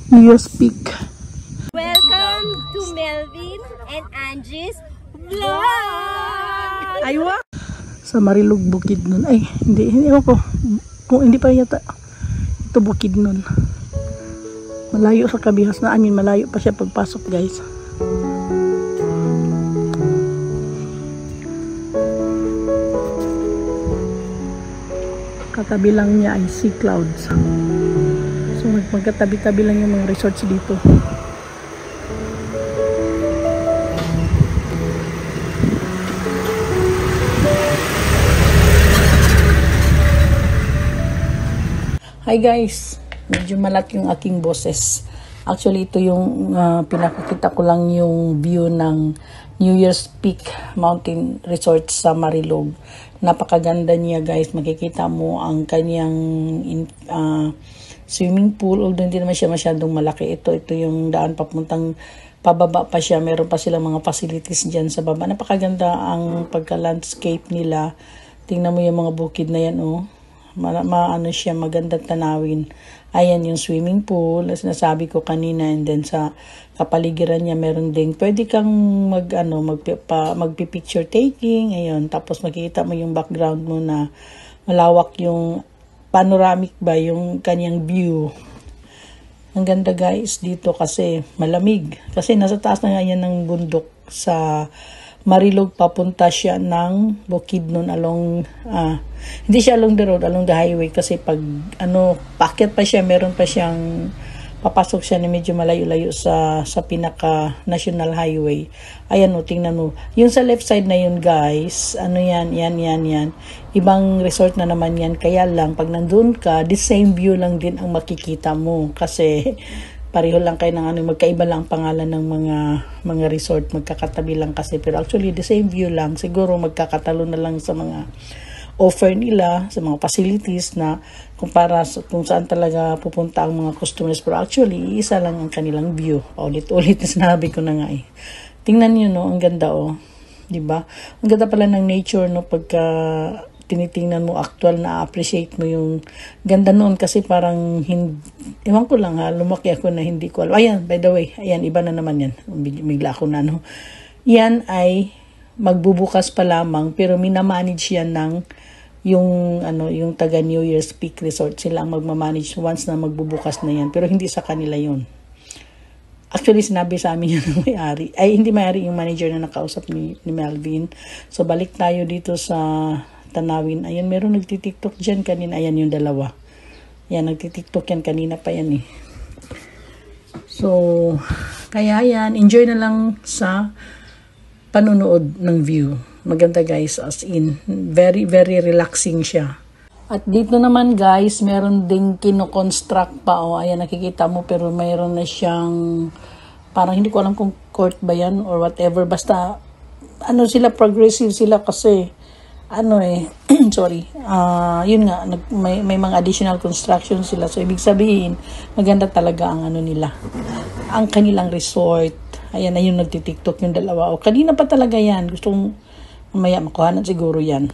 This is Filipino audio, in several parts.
Yes, Peak. Welcome to Melvin and Angie's vlog! Aywa! Sa Marilog Bukidnon. Ay, hindi ako. Kung hindi pa yata. Ito Bukidnon. Malayo sa Kabihas na. Malayo pa siya pagpasok, guys. Katabi lang niya ay Sea Clouds. So magkatabi-tabi lang yung mga resorts dito. Hi guys, medyo malat yung aking boses. Actually ito yung pinakikita ko lang yung view ng New Year's Peak Mountain Resort sa Marilog. Napakaganda niya guys, makikita mo ang kanyang swimming pool, although hindi naman siya masyadong malaki. Ito yung daan papuntang pababa pa siya. Meron pa silang mga facilities dyan sa baba. Napakaganda ang pagka-landscape nila. Tingnan mo yung mga bukid na yan, oh. Ano siya, magandang tanawin. Ayan yung swimming pool, na sinasabi ko kanina, and then sa kapaligiran niya meron ding pwede kang magpi-picture taking, ayun. Tapos makikita mo yung background mo na malawak yung panoramic ba yung kanyang view. Ang ganda guys dito kasi malamig. Kasi nasa taas na nga yan ng bundok sa Marilog, papunta siya ng Bukidnon along, hindi siya along the road, along the highway. Kasi pag paakyat pa siya, meron pa siyang, papasok siya na medyo malayo-layo sa pinaka national highway. Ayan o, tingnan mo. Yung sa left side na yun guys, yan. Ibang resort na naman yan. Kaya lang, pag nandun ka, the same view lang din ang makikita mo. Kasi pareho lang kayo ng magkaiba lang ang pangalan ng mga resort. Magkakatabi lang kasi. Pero actually, the same view lang. Siguro magkakatalo na lang sa mga offer nila, sa mga facilities na kumpara sa kung saan talaga pupunta ang mga customers. Pero actually, isa lang ang kanilang view. Ulit-ulit na sinabi ko na nga eh. Tingnan nyo, no? Ang ganda, oh. Diba? Ang ganda pala ng nature, no? Pagka tinitingnan mo, actual na appreciate mo yung ganda noon. Kasi parang, ewan ko lang ha, lumaki ako na hindi ko alam. Ayan, by the way, ayan, iba na naman yan. Bigla ako na, no? Yan ay magbubukas pa lamang, pero minamanage yan ng yung taga New Year's Peak Resort. Sila ang magmamanage once na magbubukas na yan, pero hindi sa kanila yun. Actually sinabi sa amin yun ng may-ari, ay hindi may-ari, yung manager na nakausap ni Melvin. So balik tayo dito sa tanawin. Ayun, meron nagtitiktok dyan kanina. Ayan yung dalawa, yan, nagtitiktok yan kanina pa yan eh. So kaya yan, enjoy na lang sa panonood ng view. Maganda guys, as in, very very relaxing siya. At dito naman guys, meron ding kino-construct pa, oh. Ayan, nakikita mo, pero mayroon na siyang, parang hindi ko alam kung court ba yan or whatever, basta sila, progressive sila kasi sorry, yun nga, may mga additional construction sila. So ibig sabihin, maganda talaga ang nila, ang kanilang resort. Ayan na yung nagtitiktok yung dalawa. O kanina pa talaga yan, gustong mamaya makuhanan siguro yan.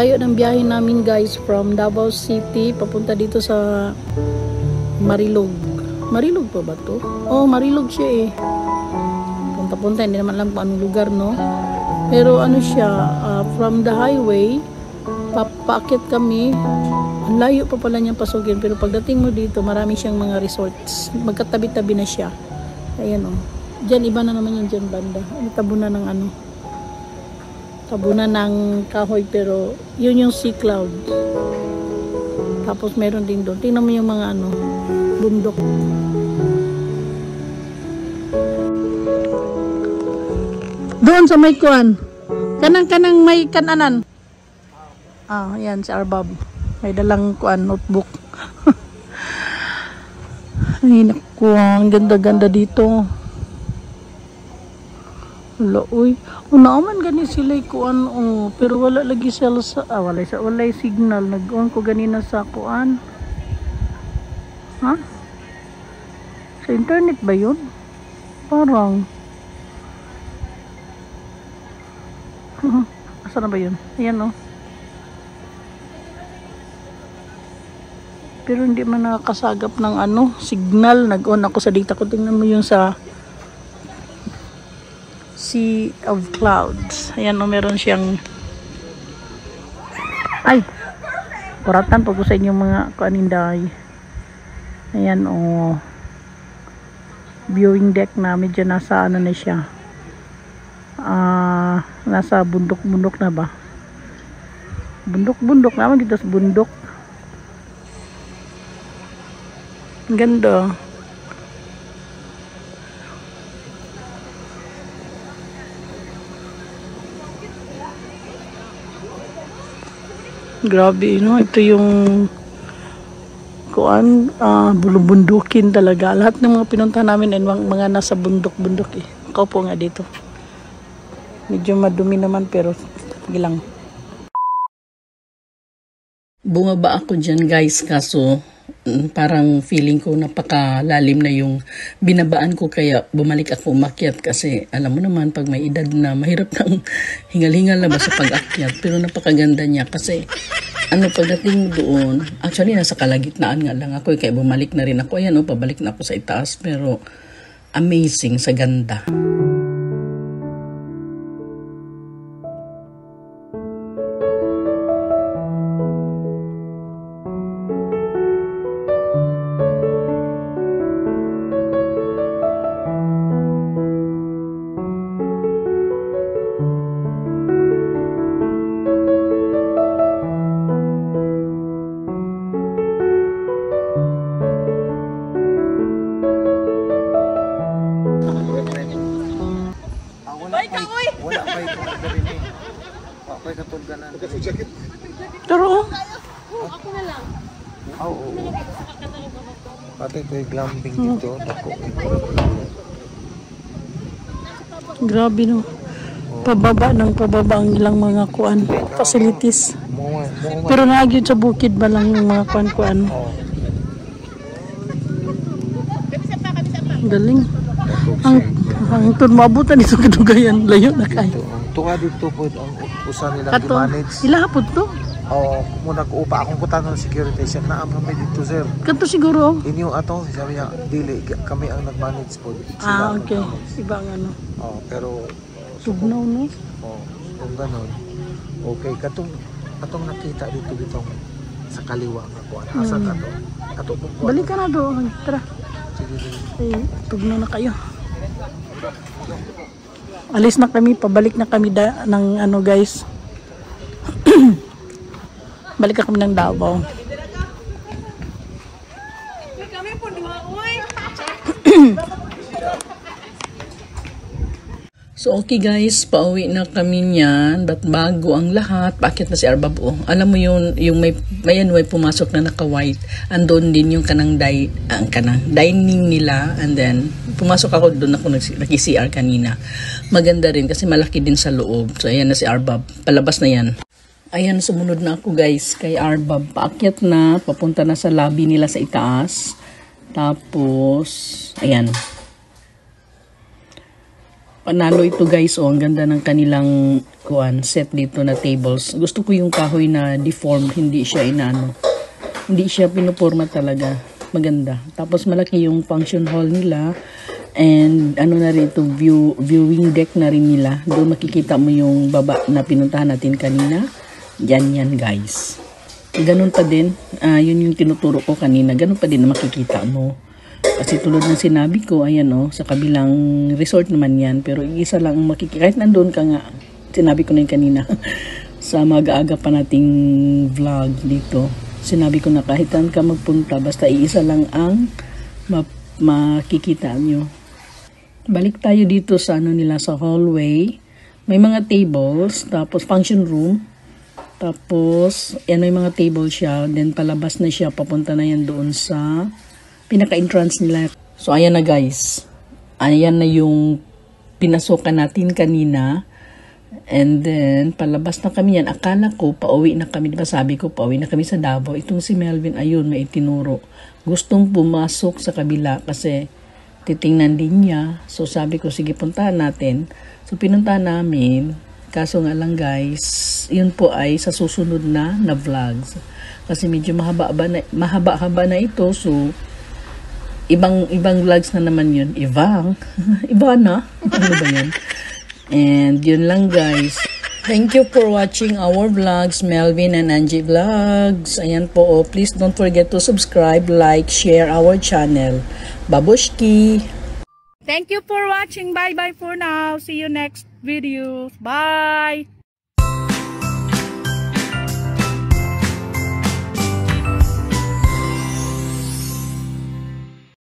layo ng biyahe namin guys from Davao City papunta dito sa Marilog. Marilog pa ba to? Oh, Marilog siya eh. Punta-punta, hindi naman alam kung anong lugar, no? Pero ano siya, from the highway, papakit kami. Ang layo pa pala niyang pasukin. Pero pagdating mo dito, marami siyang mga resorts. Magkatabi-tabi na siya. Ayan, oh. Diyan, iba na naman yung dyan banda. Tabunan ng ano. Tabunan ng kahoy, pero yun yung sea cloud. Tapos meron din doon. Tingnan mo yung mga ano, bundok. Doon sa may kuan. Kanang may kananan. Ah, yan si Arbab. May dalang kuan notebook. Ay, naku, ang ganda-ganda dito. Wala, uy. Unaaman gani sila kuan, oh. Pero wala lagi sila sa, wala signal. Nag-on ko ganina sa kuan. Ha? Sa internet ba yun? Parang. Asa na ba yun? Ayan, oh. Pero hindi man nakakasagap ng ano, signal. Nag-on ako sa data ko. Tingnan mo yung sa Sea of Clouds. Ayan, oh, meron siyang ay, kuratan pag sa inyong mga kaninday. Ayan, oh. Viewing deck na. Medyo nasa ano na siya. Nasa bundok-bundok na ba? Bundok-bundok naman dito sa bundok. Ang ganda. Grabe, no? Ito yung kuan, bulubundukin talaga. Lahat ng mga pinunta namin ay mga nasa bundok-bundok eh. Kaupo nga dito. Medyo madumi naman pero gilang. Bumaba ako dyan guys, kaso parang feeling ko napakalalim na yung binabaan ko, kaya bumalik ako umakyat kasi alam mo naman pag may edad na mahirap nang hingal-hingal na ba sa pag-akyat, pero napakaganda niya kasi ano pagdating mo doon, actually nasa kalagitnaan nga lang ako kaya bumalik na rin ako, ayan o, pabalik na ako sa itaas, pero amazing sa ganda. Pero Ako na lang. Oo. Pati ito yung glamping dito. grabe no. Pababa ang ilang mga kuan facilities. Pero naagyon sa bukid ba lang yung mga kuan-kuan. Galing. Ang tun mabutan dito kadugayan layo na kay. Tunga dito po ang usan nilang i-manage. Ila hapon to? Oo, muna ko upa akong kutan ng security siya na kami dito sir. Kanto siguro. Inyo ato, sabi niya, dili kami ang nag-manage po. Okay. Iba ang ano. Oo, pero Tugnaw no. oo, kung ganon. Okay, katong nakita dito sa kaliwa nga kuan. Asa ka to? Ato po kuan. Balik ka na doon. Tara. Sige, sige. Eh, tugnaw na kayo. Alis na kami, pabalik na kami ng ano guys. Balik na kami ng Davao. So okay guys, pauwi na kami niyan. But bago ang lahat, bakit na si Arbab oh. Alam mo yun, yung may pumasok na naka-white. Andun din yung kanang dining nila. And then, pumasok ako doon, ako nag-CR kanina. Maganda rin kasi malaki din sa loob. So ayan na si Arbab, palabas na yan. Ayan, sumunod na ako guys kay Arbab. Paakyat na, papunta na sa lobby nila sa itaas. Tapos, ayan. Panalo ito guys, oh, ang ganda ng kanilang set dito na tables. Gusto ko yung kahoy na deform, hindi siya inano. Hindi siya pinuporma talaga. Maganda. Tapos malaki yung function hall nila. And ano na rin ito, viewing deck na rin nila. Doon makikita mo yung baba na pinuntahan natin kanina. Yan guys. Ganun pa din. Yun yung tinuturo ko kanina. Ganun pa din na makikita mo. Kasi tulad ng sinabi ko, ayan sa kabilang resort naman yan. Pero isa lang makikita. Kahit nandun ka nga, sinabi ko na yung kanina. Sa mag-aaga pa nating vlog dito. Sinabi ko na kahit saan ka magpunta, basta iisa lang ang makikita nyo. Balik tayo dito sa nila sa hallway. May mga tables, tapos function room. Tapos, yan may mga table siya. Then palabas na siya, papunta na yan doon sa pinaka-entrance nila. So, ayan na guys. Ayan na yung pinasukan natin kanina. And then, palabas na kami yan. Akala ko, pauwi na kami. Diba sabi ko, pauwi na kami sa Davao. Itong si Melvin, ayun, may itinuro. Gustong pumasok sa kabila kasi titingnan din niya. So, sabi ko, sige, puntahan natin. So, pinuntahan namin. Kaso nga lang guys, yun po ay sa susunod na vlogs. Kasi medyo mahaba-haba na ito. So, ibang vlogs na naman yun. Iba na. Ano ba yun? And yun lang guys. Thank you for watching our vlogs, Melvin and Angie Vlogs. Ayan po. Please don't forget to subscribe, like, share our channel. Babushki! Thank you for watching. Bye-bye for now. See you next video. Bye!